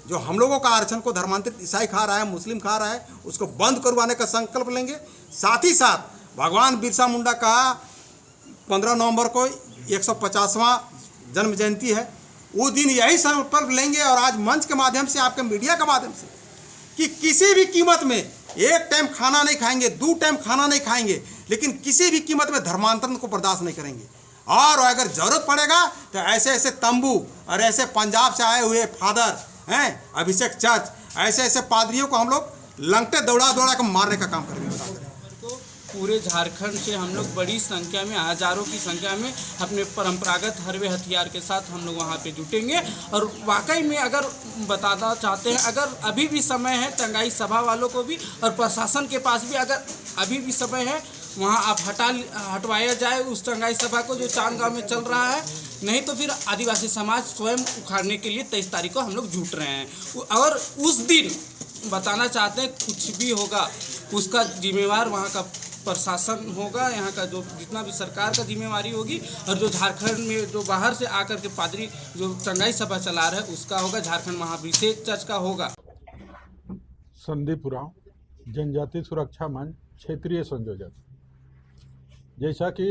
जो हम लोगों का आरक्षण को धर्मांतरित ईसाई खा रहा है, मुस्लिम खा रहा है, उसको बंद करवाने का संकल्प लेंगे। साथ ही साथ भगवान बिरसा मुंडा का 15 नवंबर को 150वां जन्म जयंती है, उस दिन यही संकल्प लेंगे और आज मंच के माध्यम से, आपके मीडिया के माध्यम से, कि किसी भी कीमत में एक टाइम खाना नहीं खाएंगे, 2 टाइम खाना नहीं खाएंगे, लेकिन किसी भी कीमत में धर्मांतरण को बर्दाश्त नहीं करेंगे। और अगर जरूरत पड़ेगा तो ऐसे ऐसे तंबू और ऐसे पंजाब से आए हुए फादर हैं, अभिषेक चर्च, ऐसे ऐसे पादरियों को हम लोग लंगटे दौड़ा दौड़ा कर मारने का काम करेंगे। पूरे झारखंड से हम लोग बड़ी संख्या में, हजारों की संख्या में अपने परंपरागत हरवे हथियार के साथ हम लोग वहाँ पे जुटेंगे। और वाकई में अगर बताना चाहते हैं, अगर अभी भी समय है, चंगाई सभा वालों को भी और प्रशासन के पास भी अगर अभी भी समय है, वहाँ आप हटवाया जाए उस चंगाई सभा को जो चांदगांव में चल रहा है। नहीं तो फिर आदिवासी समाज स्वयं उखाड़ने के लिए 23 तारीख को हम लोग जुट रहे हैं। और उस दिन बताना चाहते हैं, कुछ भी होगा उसका जिम्मेवार वहाँ का प्रशासन होगा, यहाँ का जो जितना भी सरकार का जिम्मेवारी होगी, और जो झारखंड में जो बाहर से आकर के पादरी जो चंगाई सभा चला रहे हैं उसका होगा, झारखंड महाभिषेक चर्च का होगा। संदीप उरांव, जनजाति सुरक्षा मंच क्षेत्रीय संयोजक। जैसा कि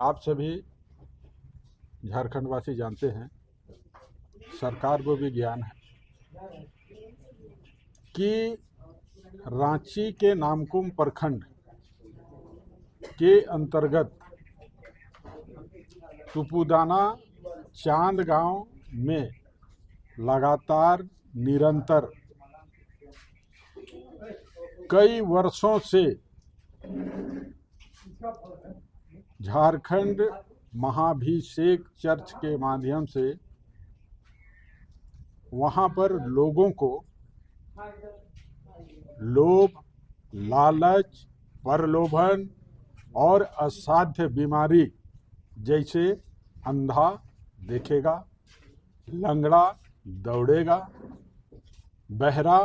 आप सभी झारखंडवासी जानते हैं, सरकार को भी ज्ञान है कि रांची के नामकुम प्रखंड के अंतर्गत तुपुदाना चांदगांव में लगातार निरंतर कई वर्षों से झारखंड महाभिषेक चर्च के माध्यम से वहां पर लोगों को लोभ, लालच, प्रलोभन और असाध्य बीमारी जैसे अंधा देखेगा, लंगड़ा दौड़ेगा, बहरा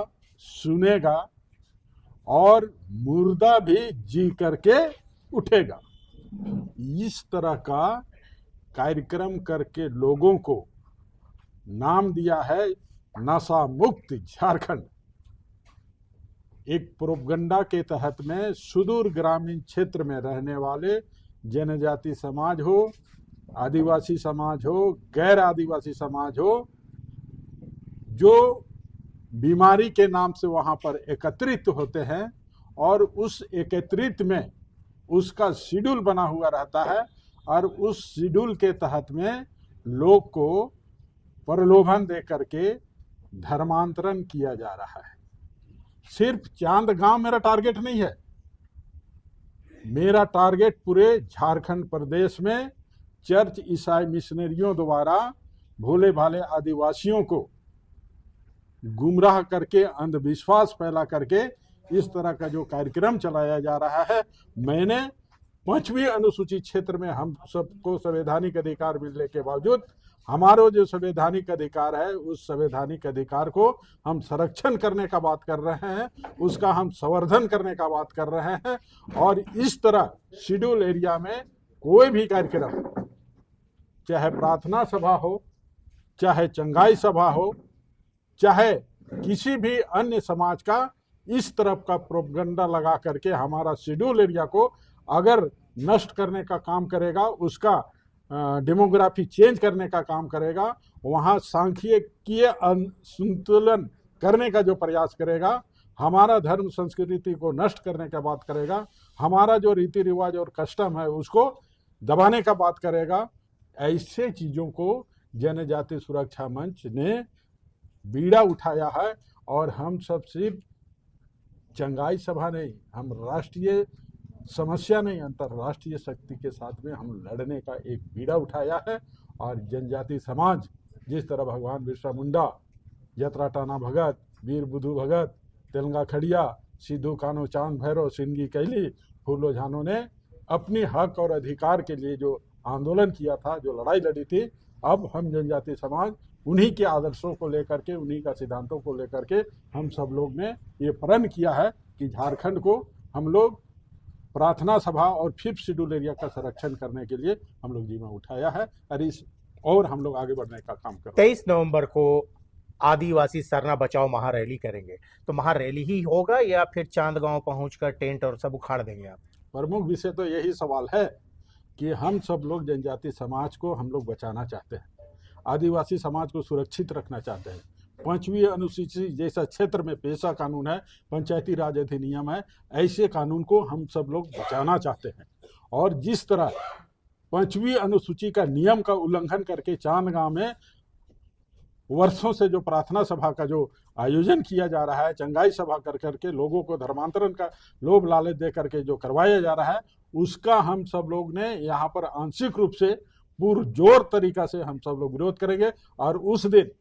सुनेगा और मुर्दा भी जी करके उठेगा, इस तरह का कार्यक्रम करके लोगों को नाम दिया है नशा मुक्त झारखंड। एक प्रोपगंडा के तहत में सुदूर ग्रामीण क्षेत्र में रहने वाले जनजाति समाज हो, आदिवासी समाज हो, गैर आदिवासी समाज हो, जो बीमारी के नाम से वहां पर एकत्रित होते हैं और उस एकत्रित में उसका शेड्यूल बना हुआ रहता है और उस शेड्यूल के तहत में लोग को प्रलोभन दे करके धर्मांतरण किया जा रहा है। सिर्फ चांदगांव मेरा टारगेट नहीं है, मेरा टारगेट पूरे झारखंड प्रदेश में चर्च ईसाई मिशनरियों द्वारा भोले भाले आदिवासियों को गुमराह करके, अंधविश्वास फैला करके इस तरह का जो कार्यक्रम चलाया जा रहा है। मैंने 5वीं अनुसूचित क्षेत्र में हम सबको संवैधानिक अधिकार मिलने के बावजूद हमारा जो संवैधानिक अधिकार है, उस संवैधानिक अधिकार को हम संरक्षण करने का बात कर रहे हैं, उसका हम संवर्धन करने का बात कर रहे हैं। और इस तरह शेड्यूल एरिया में कोई भी कार्यक्रम, चाहे प्रार्थना सभा हो, चाहे चंगाई सभा हो, चाहे किसी भी अन्य समाज का इस तरफ का प्रोपगंडा लगा करके हमारा शेड्यूल एरिया को अगर नष्ट करने का काम करेगा, उसका डेमोग्राफी चेंज करने का काम करेगा, वहाँ सांख्यिकीय संतुलन करने का जो प्रयास करेगा, हमारा धर्म संस्कृति को नष्ट करने का बात करेगा, हमारा जो रीति रिवाज और कस्टम है उसको दबाने का बात करेगा, ऐसे चीज़ों को जनजाति सुरक्षा मंच ने बीड़ा उठाया है। और हम सब सिर्फ चंगाई सभा नहीं, हम राष्ट्रीय समस्या नहीं, अंतर्राष्ट्रीय शक्ति के साथ में हम लड़ने का एक बीड़ा उठाया है। और जनजाति समाज जिस तरह भगवान बिरसा मुंडा, जतरा टाना भगत, वीर बुधु भगत, तेलंगा खड़िया, सिद्धू कानो चांद भैरव, सिंगी कैली, फूलो झानो ने अपनी हक और अधिकार के लिए जो आंदोलन किया था, जो लड़ाई लड़ी थी, अब हम जनजाति समाज उन्हीं के आदर्शों को लेकर के, उन्हीं का सिद्धांतों को लेकर के हम सब लोग ने ये प्रण किया है कि झारखंड को हम लोग प्रार्थना सभा और 5th शेड्यूल एरिया का संरक्षण करने के लिए हम लोग जिम्मा उठाया है। और हम लोग आगे बढ़ने का काम कर रहे हैं। 23 नवंबर को आदिवासी सरना बचाओ महारैली करेंगे, तो महारैली ही होगा या फिर चांद गांव पहुंचकर टेंट और सब उखाड़ देंगे आप? प्रमुख विषय तो यही सवाल है कि हम सब लोग जनजाति समाज को हम लोग बचाना चाहते हैं, आदिवासी समाज को सुरक्षित रखना चाहते हैं। 5वीं अनुसूची जैसा क्षेत्र में पेशा कानून है, पंचायती राज अधिनियम है, ऐसे कानून को हम सब लोग बचाना चाहते हैं। और जिस तरह 5वीं अनुसूची का नियम का उल्लंघन करके चांदगांव में वर्षों से जो प्रार्थना सभा का जो आयोजन किया जा रहा है, चंगाई सभा कर करके लोगों को धर्मांतरण का लोभ लालच दे करके जो करवाया जा रहा है, उसका हम सब लोग ने यहाँ पर आंशिक रूप से पुरजोर तरीका से हम सब लोग विरोध करेंगे। और उस दिन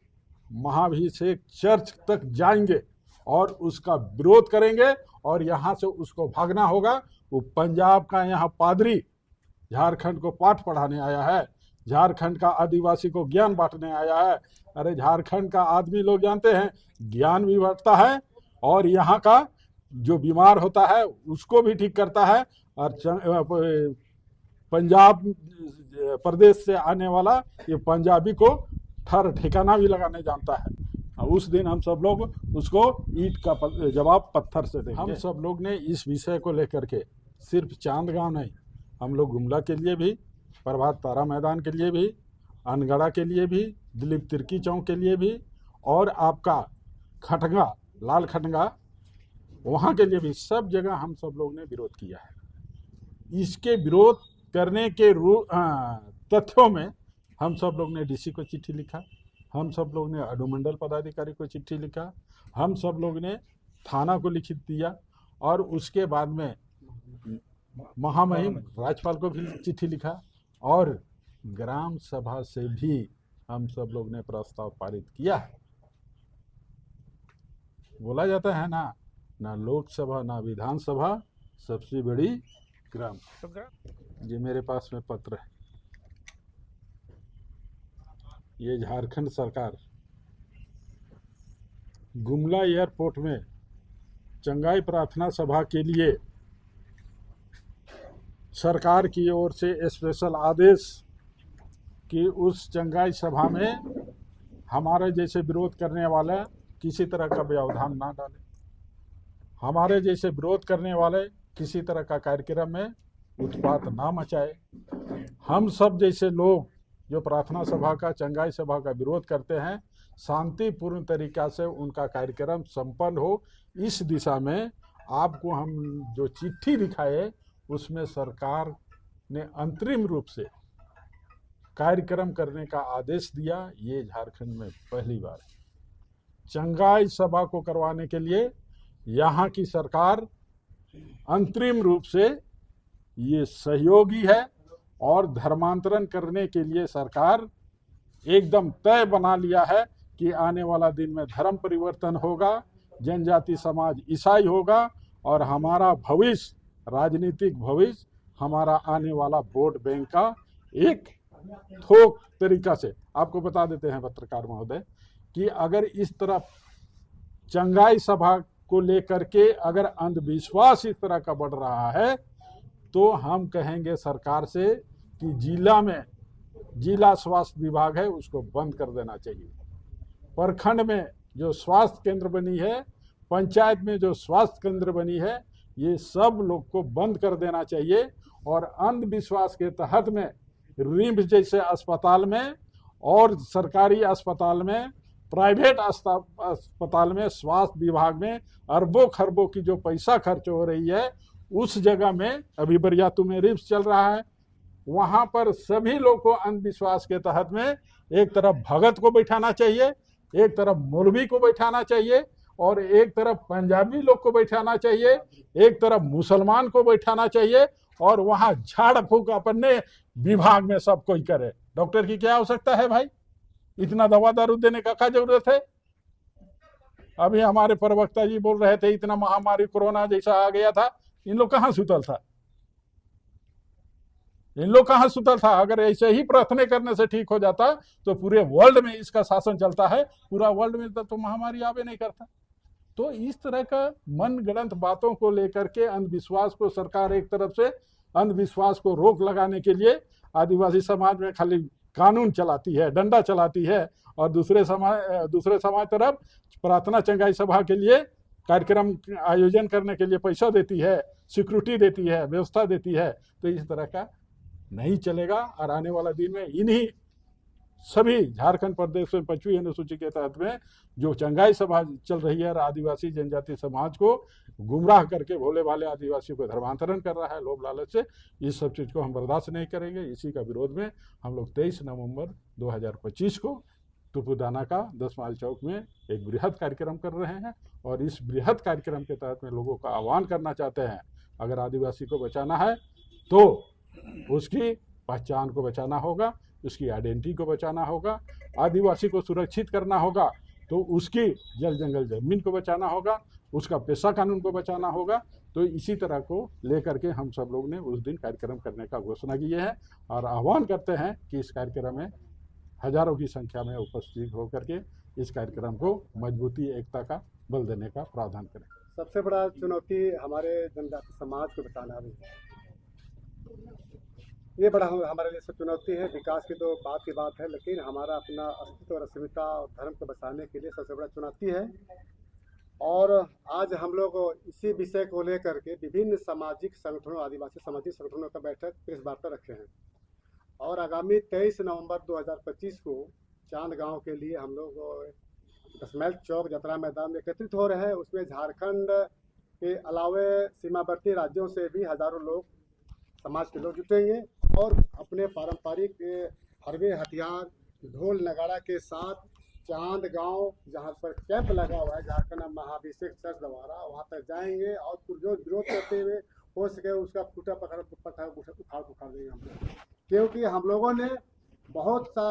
महाभिषेक चर्च तक जाएंगे और उसका विरोध करेंगे और यहाँ से उसको भागना होगा। वो पंजाब का यहाँ पादरी झारखंड को पाठ पढ़ाने आया है, झारखंड का आदिवासी को ज्ञान बांटने आया है। अरे झारखंड का आदमी लोग जानते हैं ज्ञान भी बांटता है और यहाँ का जो बीमार होता है उसको भी ठीक करता है। और पंजाब प्रदेश से आने वाला ये पंजाबी को ठर ठिकाना भी लगाने जानता है। और उस दिन हम सब लोग उसको ईंट का जवाब पत्थर से देंगे। हम सब लोग ने इस विषय को लेकर के सिर्फ चांदगांव नहीं, हम लोग गुमला के लिए भी, प्रभात तारा मैदान के लिए भी, अनगढ़ा के लिए भी, दिलीप तिर्की चौक के लिए भी और आपका खटगा लाल खटगा वहाँ के लिए भी, सब जगह हम सब लोग ने विरोध किया है। इसके विरोध करने के तथ्यों में हम सब लोग ने डीसी को चिट्ठी लिखा, हम सब लोग ने अनुमंडल पदाधिकारी को चिट्ठी लिखा, हम सब लोग ने थाना को लिखित दिया और उसके बाद में महामहिम राज्यपाल को भी चिट्ठी लिखा और ग्राम सभा से भी हम सब लोग ने प्रस्ताव पारित किया है। बोला जाता है ना लोकसभा ना विधानसभा, सबसे बड़ी ग्राम। ये मेरे पास में पत्र है, ये झारखंड सरकार गुमला एयरपोर्ट में चंगाई प्रार्थना सभा के लिए सरकार की ओर से स्पेशल आदेश कि उस चंगाई सभा में हमारे जैसे विरोध करने वाले किसी तरह का व्यवधान ना डाले, हमारे जैसे विरोध करने वाले किसी तरह का कार्यक्रम में उत्पात ना मचाए। हम सब जैसे लोग जो प्रार्थना सभा का चंगाई सभा का विरोध करते हैं, शांतिपूर्ण तरीका से उनका कार्यक्रम संपन्न हो, इस दिशा में आपको हम जो चिट्ठी दिखाए उसमें सरकार ने अंतरिम रूप से कार्यक्रम करने का आदेश दिया। ये झारखंड में पहली बार है। चंगाई सभा को करवाने के लिए यहाँ की सरकार अंतरिम रूप से ये सहयोगी है और धर्मांतरण करने के लिए सरकार एकदम तय बना लिया है कि आने वाला दिन में धर्म परिवर्तन होगा, जनजाति समाज ईसाई होगा और हमारा भविष्य, राजनीतिक भविष्य, हमारा आने वाला वोट बैंक का एक थोक तरीका से। आपको बता देते हैं पत्रकार महोदय कि अगर इस तरह चंगाई सभा को लेकर के अगर अंधविश्वास इस तरह का बढ़ रहा है तो हम कहेंगे सरकार से कि जिला में जिला स्वास्थ्य विभाग है उसको बंद कर देना चाहिए। प्रखंड में जो स्वास्थ्य केंद्र बनी है, पंचायत में जो स्वास्थ्य केंद्र बनी है, ये सब लोग को बंद कर देना चाहिए। और अंधविश्वास के तहत में रिम्स जैसे अस्पताल में और सरकारी अस्पताल में, प्राइवेट अस्पताल में, स्वास्थ्य विभाग में अरबों खरबों की जो पैसा खर्च हो रही है, उस जगह में अभी बरियातू में रिम्स चल रहा है, वहाँ पर सभी लोग को अंधविश्वास के तहत में एक तरफ भगत को बैठाना चाहिए, एक तरफ मौलवी को बैठाना चाहिए और एक तरफ पंजाबी लोग को बैठाना चाहिए, एक तरफ मुसलमान को बैठाना चाहिए और वहाँ झाड़ फूक अपने विभाग में सब कोई करे। डॉक्टर की क्या आवश्यकता है भाई? इतना दवा दारू देने का क्या जरूरत है? अभी हमारे प्रवक्ता जी बोल रहे थे इतना महामारी कोरोना जैसा आ गया था, इन लोग कहाँ सुतल था? इन लोग कहाँ सुतल था? अगर ऐसे ही प्रार्थना करने से ठीक हो जाता तो पूरे वर्ल्ड में इसका शासन चलता है, पूरा वर्ल्ड में तो महामारी आवे नहीं करता। तो इस तरह का मन गढ़ंत बातों को लेकर के अंधविश्वास को सरकार एक तरफ से अंधविश्वास को रोक लगाने के लिए आदिवासी समाज में खाली कानून चलाती है, डंडा चलाती है, और दूसरे समाज तरफ प्रार्थना चंगाई सभा के लिए कार्यक्रम आयोजन करने के लिए पैसा देती है, सिक्योरिटी देती है, व्यवस्था देती है। तो इस तरह का नहीं चलेगा। और आने वाला दिन में इन्हीं सभी झारखंड प्रदेश में 5वीं अनुसूची के तहत में जो चंगाई सभा चल रही है, आदिवासी जनजाति समाज को गुमराह करके भोले भाले आदिवासियों को धर्मांतरण कर रहा है लोभ लालच से, इस सब चीज़ को हम बर्दाश्त नहीं करेंगे। इसी का विरोध में हम लोग 23 नवंबर 2025 को तुपुदाना का 10 माइल चौक में एक बृहद कार्यक्रम कर रहे हैं। और इस बृहद कार्यक्रम के तहत में लोगों का आह्वान करना चाहते हैं, अगर आदिवासी को बचाना है तो उसकी पहचान को बचाना होगा, उसकी आइडेंटिटी को बचाना होगा, आदिवासी को सुरक्षित करना होगा तो उसकी जल जंगल जमीन को बचाना होगा, उसका पेशा कानून को बचाना होगा। तो इसी तरह को लेकर के हम सब लोग ने उस दिन कार्यक्रम करने का घोषणा की है और आह्वान करते हैं कि इस कार्यक्रम में हजारों की संख्या में उपस्थित होकर के इस कार्यक्रम को मजबूती, एकता का बल देने का प्रावधान करें। सबसे बड़ा चुनौती हमारे जनजाति समाज को बचाना भी है। ये बड़ा हमारे लिए सब चुनौती है। विकास की तो बात की बात है, लेकिन हमारा अपना अस्तित्व और अस्मिता और धर्म को बचाने के लिए सबसे बड़ा चुनौती है। और आज हम लोग इसी विषय को लेकर के विभिन्न सामाजिक संगठनों, आदिवासी सामाजिक संगठनों का बैठक प्रेस वार्ता रखे हैं। और आगामी 23 नवंबर 2025 को चांद गांव के लिए हम लोग 10 माइल चौक जतरा मैदान में एकत्रित हो रहे हैं। उसमें झारखंड के अलावे सीमावर्ती राज्यों से भी हजारों लोग, समाज के लोग जुटेंगे और अपने पारंपरिक हरवे हथियार, ढोल नगाड़ा के साथ चांद गांव जहां पर कैंप लगा हुआ है झारखंड महाभिषेक चर्च द्वारा, वहां तक जाएंगे और पुरजोर विरोध करते हुए हो सके उसका फूटा उखाड़ देंगे हम लोग। क्योंकि हम लोगों ने बहुत सा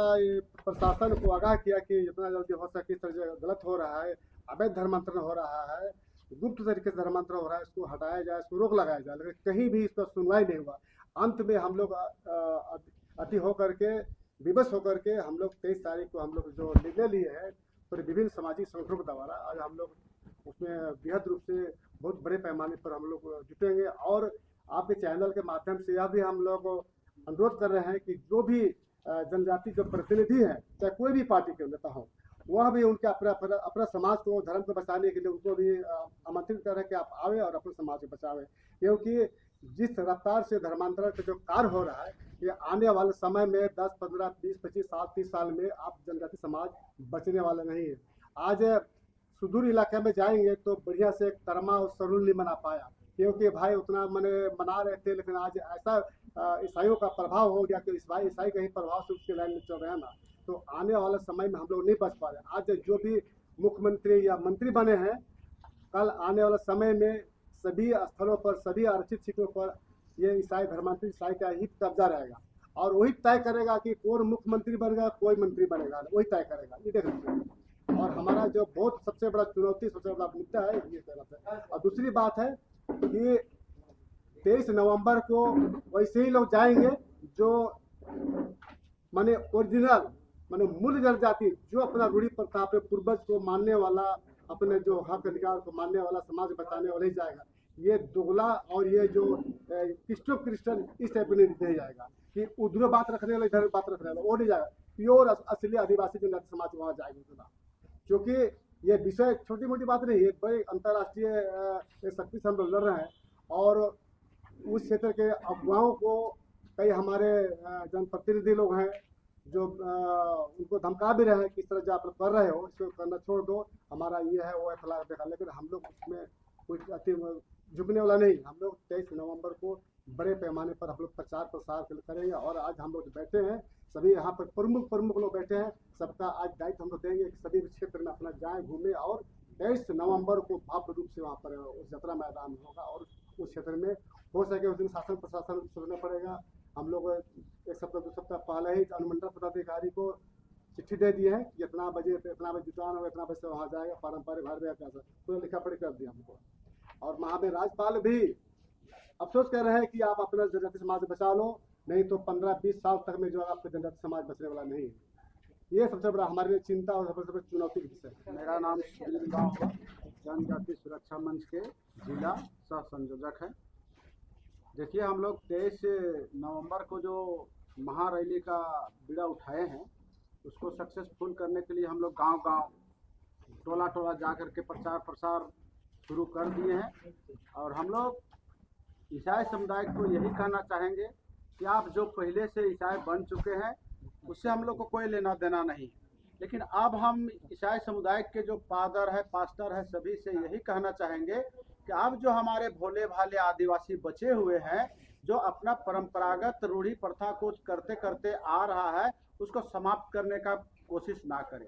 प्रशासन को आगाह किया कि जितना जल्दी हो सके इस तरह गलत हो रहा है, अवैध धर्मांतरण हो रहा है, गुप्त तरीके से धर्मांतरण हो रहा है, इसको हटाया जाए, इसको रोक लगाया जाए, लेकिन कहीं भी इस पर सुनवाई नहीं हुआ। अंत में हम लोग अति होकर के, विवश होकर के हम लोग 23 तारीख को हम लोग जो निर्णय लिए हैं तो विभिन्न सामाजिक संगठनों के द्वारा आज हम लोग उसमें बृहद रूप से बहुत बड़े पैमाने पर हम लोग जुटेंगे। और आपके चैनल के माध्यम से यह भी हम लोग अनुरोध कर रहे हैं कि जो भी जनजाति जो प्रतिनिधि है, चाहे कोई भी पार्टी के नेता हो, वह भी उनके अपना समाज को, धर्म को बचाने के लिए उनको भी आमंत्रित कर रहे हैं कि आप आवे और अपने समाज को बचावे। क्योंकि जिस रफ्तार से धर्मांतरण का जो कार्य हो रहा है, ये आने वाले समय में 10, 15, 20, 25 साल, 30 साल में आप जनजाति समाज बचने वाला नहीं है। आज सुदूर इलाके में जाएंगे तो बढ़िया से तरमा और सरूल नहीं मना पाया, क्योंकि भाई उतना मना रहे थे, लेकिन आज ऐसा ईसाइयों का प्रभाव हो गया कि ईसाई का ही प्रभाव से उसके लाइन में चल रहे हैं ना, तो आने वाले समय में हम लोग नहीं बच पा रहे। आज जो भी मुख्यमंत्री या मंत्री बने हैं, कल आने वाले समय में सभी स्थलों पर, सभी आरक्षित सीटों पर ये ईसाई धर्मांतरित ईसाई का ही कब्जा रहेगा और वही तय करेगा कि कौन मुख्यमंत्री बनेगा, कोई मंत्री बनेगा, वही तय करेगा। ये देख लीजिए। और हमारा जो बहुत सबसे बड़ा चुनौती, सबसे बड़ा मुद्दा है ये कहना है। और दूसरी बात है कि 23 नवंबर को वैसे ही लोग जाएंगे जो माने ओरिजिनल, माने मूल जनजाति, जो अपना रूढ़ी प्रथा, अपने पूर्वज को मानने वाला, अपने जो हक अधिकार को मानने वाला, समाज बचाने वाला ही जाएगा। ये दोगला और ये जो क्रिस्टन इस टाइप में नहीं जाएगा कि उधर बात रखने वाला, इधर बात रखने वाला, वो नहीं जाएगा। प्योर असली आदिवासी जनजाति समाज वहाँ जाएगा, क्योंकि ये विषय छोटी मोटी बात नहीं है। बड़े अंतर्राष्ट्रीय शक्ति से हम लोग लड़ रहे हैं और उस क्षेत्र के अफवाहों को कई हमारे जनप्रतिनिधि लोग हैं जो उनको धमका भी रहे हैं कि इस तरह जो आप कर रहे हो इसको करना छोड़ दो, हमारा ये है वो है फला देखा। लेकिन हम लोग उसमें कुछ अति झुकने वाला नहीं। हम लोग 23 नवंबर को बड़े पैमाने पर हम लोग प्रचार प्रसार करेंगे। और आज हम लोग बैठे हैं, सभी यहाँ पर प्रमुख लोग बैठे हैं, सबका आज दायित्व हम लोग देंगे कि सभी क्षेत्र में अपना जाएँ, घूमे और 23 नवंबर को भव्य रूप से वहाँ पर उस जतरा मैदान में होगा। और उस क्षेत्र में हो सके उस दिन शासन प्रशासन सोचना पड़ेगा। हम लोग 1 सप्ताह 2 सप्ताह पहले ही अनुमंडल पदाधिकारी को चिट्ठी दे दिए हैं कि इतना बजे जुटान होगा, इतना बजे से वहाँ जाएगा, पारंपरिक भारतीय पूरा लिखा पढ़ी कर दिया हमको। और वहाँ पे राज्यपाल भी अफसोस कर रहे हैं कि आप अपना जनजाति समाज बचा लो, नहीं तो 15-20 साल तक में जो है आपका जनजाति समाज बचने वाला नहीं है। ये सबसे बड़ा हमारे लिए चिंता और सबसे बड़ी चुनौती का विषय है। मेरा नाम सुनील गाँव जनजाति सुरक्षा मंच के जिला सह संयोजक है। देखिए, हम लोग 23 नवंबर को जो महारैली का बीड़ा उठाए हैं, उसको सक्सेसफुल करने के लिए हम लोग गांव-गांव, टोला-टोला जा कर के प्रचार प्रसार शुरू कर दिए हैं। और हम लोग ईसाई समुदाय को यही कहना चाहेंगे कि आप जो पहले से ईसाई बन चुके हैं उससे हम लोग को कोई लेना देना नहीं, लेकिन अब हम ईसाई समुदाय के जो फादर है, पास्टर है, सभी से यही कहना चाहेंगे कि अब जो हमारे भोले भाले आदिवासी बचे हुए हैं, जो अपना परंपरागत रूढ़ी प्रथा को करते करते आ रहा है, उसको समाप्त करने का कोशिश ना करें।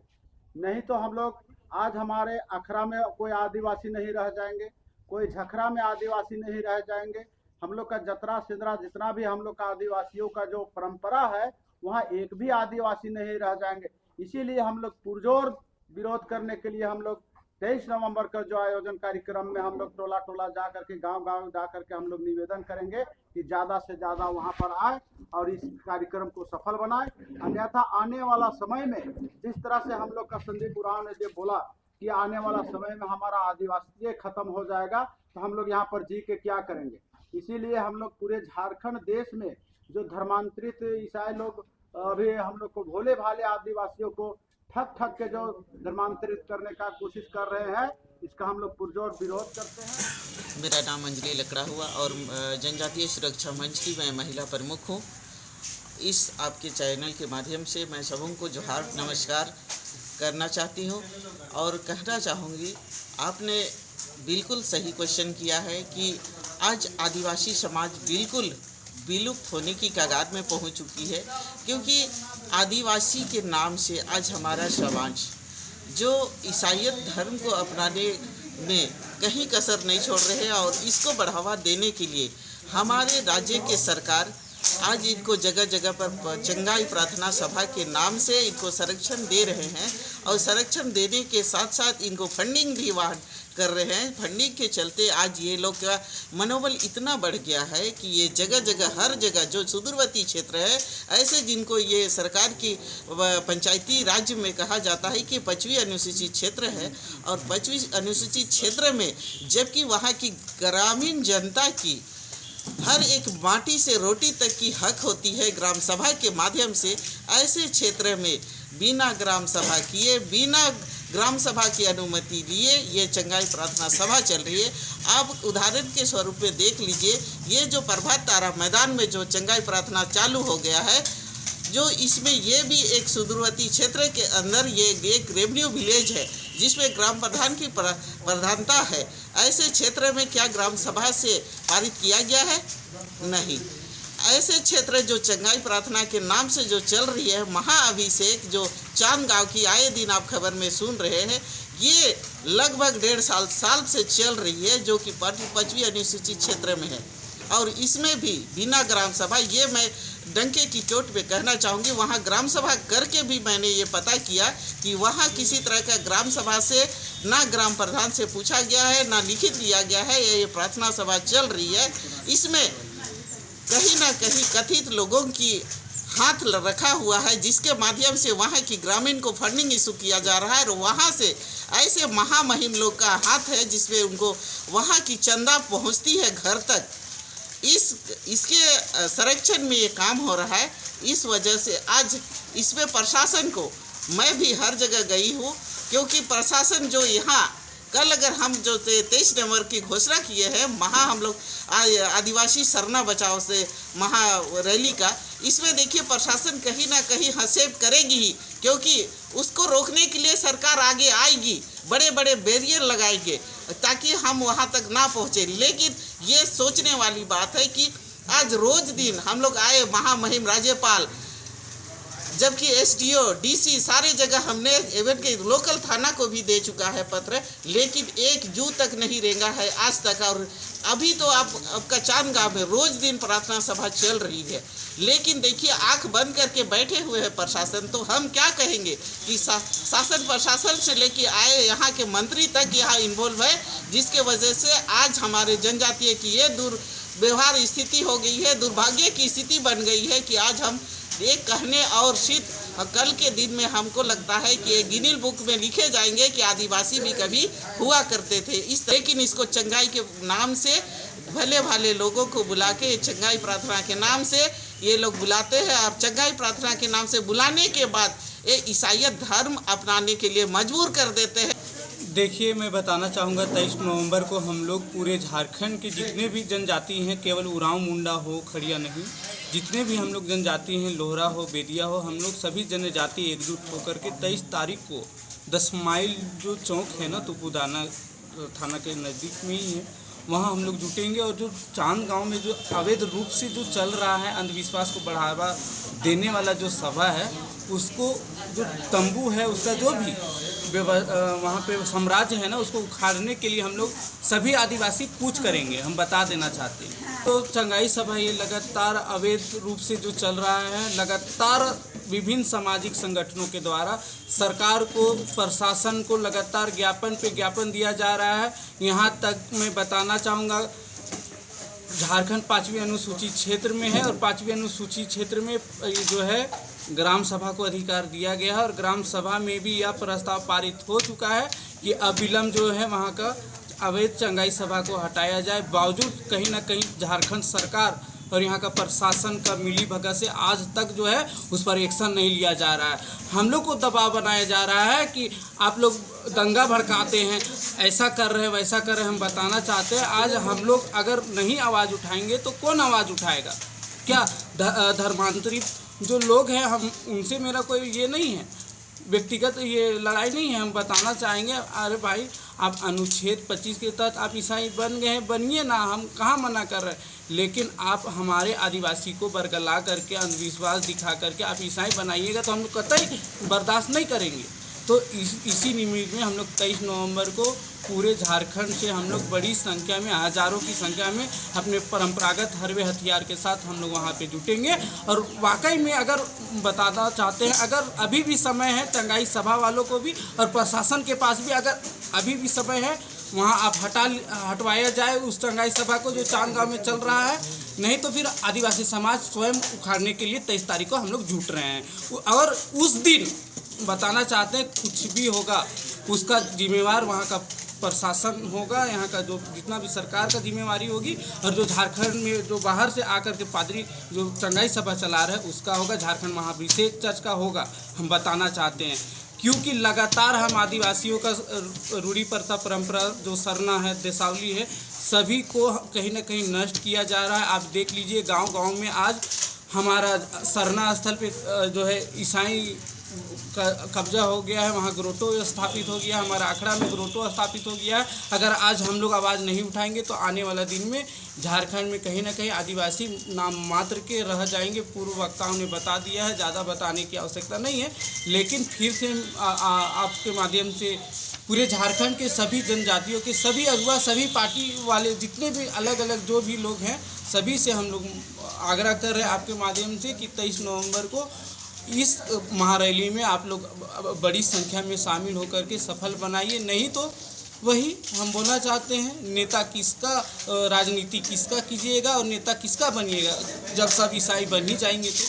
नहीं तो हम लोग आज हमारे अखरा में कोई आदिवासी नहीं रह जाएंगे, कोई झखरा में आदिवासी नहीं रह जाएंगे। हम लोग का जतरा सिदरा जितना भी हम लोग का आदिवासियों का जो परंपरा है, वहाँ एक भी आदिवासी नहीं रह जाएंगे। इसीलिए हम लोग पुरजोर विरोध करने के लिए हम लोग 23 नवंबर का जो आयोजन कार्यक्रम में हम लोग टोला टोला जा करके, गांव गांव जा करके हम लोग निवेदन करेंगे कि ज़्यादा से ज़्यादा वहां पर आए और इस कार्यक्रम को सफल बनाए। अन्यथा आने वाला समय में जिस तरह से हम लोग का संदीप उरांव ने जो बोला कि आने वाला समय में हमारा आदिवासी खत्म हो जाएगा, तो हम लोग यहाँ पर जी के क्या करेंगे। इसीलिए हम लोग पूरे झारखंड देश में जो धर्मांतरित ईसाई लोग अभी हम लोग को भोले भाले आदिवासियों को ठग ठग के जो धर्मांतरित करने का कोशिश कर रहे हैं, इसका हम लोग पुरजोर विरोध करते हैं। मेरा नाम अंजलि लकड़ा हुआ और जनजातीय सुरक्षा मंच की मैं महिला प्रमुख हूँ। इस आपके चैनल के माध्यम से मैं सबों को जोहार नमस्कार करना चाहती हूँ और कहना चाहूँगी, आपने बिल्कुल सही क्वेश्चन किया है कि आज आदिवासी समाज बिल्कुल विलुप्त होने की कगार में पहुंच चुकी है, क्योंकि आदिवासी के नाम से आज हमारा समाज जो ईसाईयत धर्म को अपनाने में कहीं कसर नहीं छोड़ रहे हैं और इसको बढ़ावा देने के लिए हमारे राज्य के सरकार आज इनको जगह जगह पर चंगाई प्रार्थना सभा के नाम से इनको संरक्षण दे रहे हैं और संरक्षण देने के साथ साथ इनको फंडिंग भी वहाँ कर रहे हैं। फंडिंग के चलते आज ये लोग का मनोबल इतना बढ़ गया है कि ये जगह जगह हर जगह जो सुदूरवर्ती क्षेत्र है, ऐसे जिनको ये सरकार की पंचायती राज्य में कहा जाता है कि 25वीं अनुसूचित क्षेत्र है और 25वीं अनुसूचित क्षेत्र में जबकि वहाँ की ग्रामीण जनता की हर एक माटी से रोटी तक की हक होती है ग्राम सभा के माध्यम से, ऐसे क्षेत्र में बिना ग्राम सभा किए, बिना ग्राम सभा की अनुमति लिए ये चंगाई प्रार्थना सभा चल रही है। आप उदाहरण के स्वरूप में देख लीजिए, ये जो प्रभात तारा मैदान में जो चंगाई प्रार्थना चालू हो गया है, जो इसमें ये भी एक सुदूरवर्ती क्षेत्र के अंदर ये एक रेवेन्यू विलेज है जिसमें ग्राम प्रधान की प्रधानता है। ऐसे क्षेत्र में क्या ग्राम सभा से पारित किया गया है? नहीं। ऐसे क्षेत्र जो चंगाई प्रार्थना के नाम से जो चल रही है महाअभिषेक, जो चांद गांव की आए दिन आप खबर में सुन रहे हैं, ये लगभग 1.5 साल से चल रही है, जो कि 25वीं अनुसूचित क्षेत्र में है और इसमें भी बिना ग्राम सभा, ये मैं डंके की चोट पे कहना चाहूँगी, वहाँ ग्राम सभा करके भी मैंने ये पता किया कि वहाँ किसी तरह का ग्राम सभा से ना ग्राम प्रधान से पूछा गया है, ना लिखित लिया गया है। ये प्रार्थना सभा चल रही है, इसमें कहीं ना कहीं कथित लोगों की हाथ रखा हुआ है, जिसके माध्यम से वहाँ की ग्रामीण को फंडिंग इशू किया जा रहा है और वहाँ से ऐसे महामहिम लोग का हाथ है जिसमें उनको वहाँ की चंदा पहुँचती है घर तक। इसके संरक्षण में ये काम हो रहा है। इस वजह से आज इसमें प्रशासन को, मैं भी हर जगह गई हूँ, क्योंकि प्रशासन जो यहाँ कल अगर हम जो 23 नवंबर की घोषणा किए हैं हम लोग आदिवासी सरना बचाओ से महा रैली का, इसमें देखिए प्रशासन कहीं ना कहीं हस्तक्षेप करेगी ही, क्योंकि उसको रोकने के लिए सरकार आगे आएगी, बड़े बड़े बैरियर लगाएंगे ताकि हम वहाँ तक ना पहुँचे। लेकिन ये सोचने वाली बात है कि आज रोज दिन हम लोग आए महामहिम राज्यपाल, जबकि एसडीओ डीसी सारे जगह हमने इवन के लोकल थाना को भी दे चुका है पत्र, लेकिन एक जू तक नहीं रेंगा है आज तक। और अभी तो आपका चांद गाँव में रोज दिन प्रार्थना सभा चल रही है, लेकिन देखिए आंख बंद करके बैठे हुए हैं प्रशासन। तो हम क्या कहेंगे कि शासन प्रशासन से लेके आए यहाँ के मंत्री तक यहाँ इन्वॉल्व है, जिसके वजह से आज हमारे जनजातीय की ये दुर्व्यवहार स्थिति हो गई है, दुर्भाग्य की स्थिति बन गई है कि आज हम एक कहने और शीत कल के दिन में हमको लगता है कि गिनीज बुक में लिखे जाएंगे कि आदिवासी भी कभी हुआ करते थे। लेकिन इसको चंगाई के नाम से भले भाले लोगों को बुला के चंगाई प्रार्थना के नाम से ये लोग बुलाते हैं और चंगाई प्रार्थना के नाम से बुलाने के बाद ये ईसाईयत धर्म अपनाने के लिए मजबूर कर देते हैं। देखिए, मैं बताना चाहूँगा 23 नवंबर को हम लोग पूरे झारखंड के जितने भी जनजाति हैं, केवल उरांव मुंडा हो, खड़िया नहीं, जितने भी हम लोग जनजाति हैं, लोहरा हो, बेदिया हो, हम लोग सभी जनजाति एकजुट होकर के 23 तारीख को 10 माइल जो चौक है ना, तुपुदाना थाना के नज़दीक में ही है, वहाँ हम लोग जुटेंगे। और जो चांद गांव में जो अवैध रूप से जो चल रहा है, अंधविश्वास को बढ़ावा देने वाला जो सभा है, उसको जो तंबू है, उसका जो भी वहाँ पे साम्राज्य है ना, उसको उखाड़ने के लिए हम लोग सभी आदिवासी कूच करेंगे, हम बता देना चाहते हैं। तो चंगाई सभा ये लगातार अवैध रूप से जो चल रहा है, लगातार विभिन्न सामाजिक संगठनों के द्वारा सरकार को, प्रशासन को लगातार ज्ञापन पे ज्ञापन दिया जा रहा है। यहाँ तक मैं बताना चाहूँगा, झारखंड 5वीं अनुसूचित क्षेत्र में है और 5वीं अनुसूचित क्षेत्र में जो है ग्राम सभा को अधिकार दिया गया है और ग्राम सभा में भी यह प्रस्ताव पारित हो चुका है कि अविलंब जो है वहाँ का अवैध चंगाई सभा को हटाया जाए। बावजूद कहीं ना कहीं झारखंड सरकार और यहाँ का प्रशासन का मिली भगत से आज तक जो है उस पर एक्शन नहीं लिया जा रहा है। हम लोग को दबाव बनाया जा रहा है कि आप लोग दंगा भड़काते हैं, ऐसा कर रहे हैं, वैसा कर रहे हैं। हम बताना चाहते हैं, आज हम लोग अगर नहीं आवाज़ उठाएंगे तो कौन आवाज़ उठाएगा? क्या धर्मांतरित जो लोग हैं, हम उनसे मेरा कोई ये नहीं है, व्यक्तिगत ये लड़ाई नहीं है। हम बताना चाहेंगे, अरे भाई, आप अनुच्छेद 25 के तहत आप ईसाई बन गए हैं, बनिए ना, हम कहाँ मना कर रहे हैं, लेकिन आप हमारे आदिवासी को बरगला करके, अंधविश्वास दिखा करके आप ईसाई बनाइएगा तो हम लोग कतई बर्दाश्त नहीं करेंगे। तो इसी निमित्त में हम लोग 23 नवंबर को पूरे झारखंड से हम लोग बड़ी संख्या में, हज़ारों की संख्या में अपने परंपरागत हरवे हथियार के साथ हम लोग वहाँ पे जुटेंगे। और वाकई में अगर बताना चाहते हैं, अगर अभी भी समय है, चंगाई सभा वालों को भी और प्रशासन के पास भी अगर अभी भी समय है, वहाँ आप हटवाया जाए उस चंगाई सभा को जो चांद गाँव में चल रहा है। नहीं तो फिर आदिवासी समाज स्वयं उखाड़ने के लिए 23 तारीख को हम लोग जुट रहे हैं। और उस दिन बताना चाहते हैं, कुछ भी होगा उसका जिम्मेवार वहाँ का प्रशासन होगा, यहाँ का जो जितना भी सरकार का जिम्मेवारी होगी, और जो झारखंड में जो बाहर से आकर के पादरी जो चंगाई सभा चला रहे हैं उसका होगा, झारखंड महाभिषेक चर्च का होगा। हम बताना चाहते हैं क्योंकि लगातार हम आदिवासियों का रूढ़ी प्रथा परंपरा जो सरना है, देसावली है, सभी को कहीं ना कहीं नष्ट किया जा रहा है। आप देख लीजिए, गांव-गांव में आज हमारा सरना स्थल पे जो है ईसाई का कब्जा हो गया है, वहाँ ग्रोटो स्थापित हो गया, हमारा अखड़ा में ग्रोटो स्थापित हो गया है। अगर आज हम लोग आवाज़ नहीं उठाएंगे तो आने वाला दिन में झारखंड में कहीं ना कहीं आदिवासी नाम मात्र के रह जाएंगे। पूर्व वक्ताओं ने बता दिया है, ज़्यादा बताने की आवश्यकता नहीं है, लेकिन फिर से आपके माध्यम से पूरे झारखंड के सभी जनजातियों के सभी अगुआ, सभी पार्टी वाले, जितने भी अलग अलग जो भी लोग हैं, सभी से हम लोग आग्रह कर रहे हैं आपके माध्यम से कि 23 नवंबर को इस महारैली में आप लोग बड़ी संख्या में शामिल होकर के सफल बनाइए। नहीं तो वही हम बोलना चाहते हैं, नेता किसका, राजनीति किसका कीजिएगा और नेता किसका बनिएगा जब सब ईसाई बन ही जाएंगे तो।